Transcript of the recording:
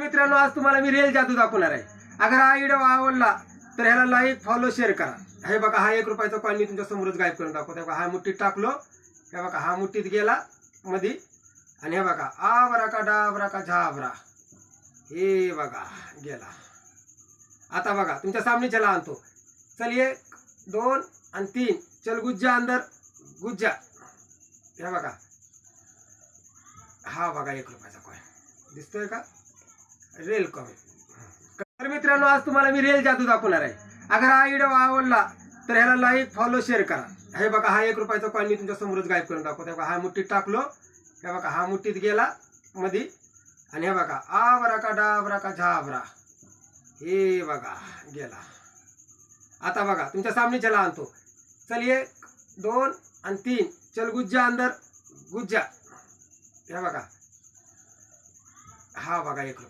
मित्रांनो, आज तुम्हाला मी रिअल जादू दाखवणार आहे. अगर हा व्हिडिओ आवडला तर ह्याला लाईक फॉलो शेअर करा. हे बघा, हा 1 रुपयाचा कॉइन मी तुमच्या समोरच गायब करून दाखवतो. हा मुठीत टाकलो, हे बघा हा मुठीत गेला मधी, आणि हे बघा आबरा का डाबरा का झाबरा, हे बघा गेला. आता बघा तुमच्या सामने चला आणतो. चल 1 2 आणि 3, चल गुज्जा अंदर गुज्जा. हे बघा, हा बघा 1 रुपयाचा कॉइन दिसतोय का, रिअल कॉइन. तर मित्रांनो, आज तुम्हाला मी रिअल जादू दाखवणार आहे. अगर हा व्हिडिओ आवडला तर ह्याला लाईक फॉलो शेअर करा. हे बघा, हा 1 रुपयाचा कॉइन मी तुमच्या समोरच गायब करून दाखवतो. हा मुठीत टाकलो, हे बघा हा मुठीत गेला मधी, आणि हे बघा आबरा का डाबरा का झाबरा, हे बघा गेला. आता बघा तुमच्या सामने चला आणतो. चल 1 2 आणि 3, चल गुज्जा अंदर गुज्जा. हे बघा, हा बघा 1 रुपया.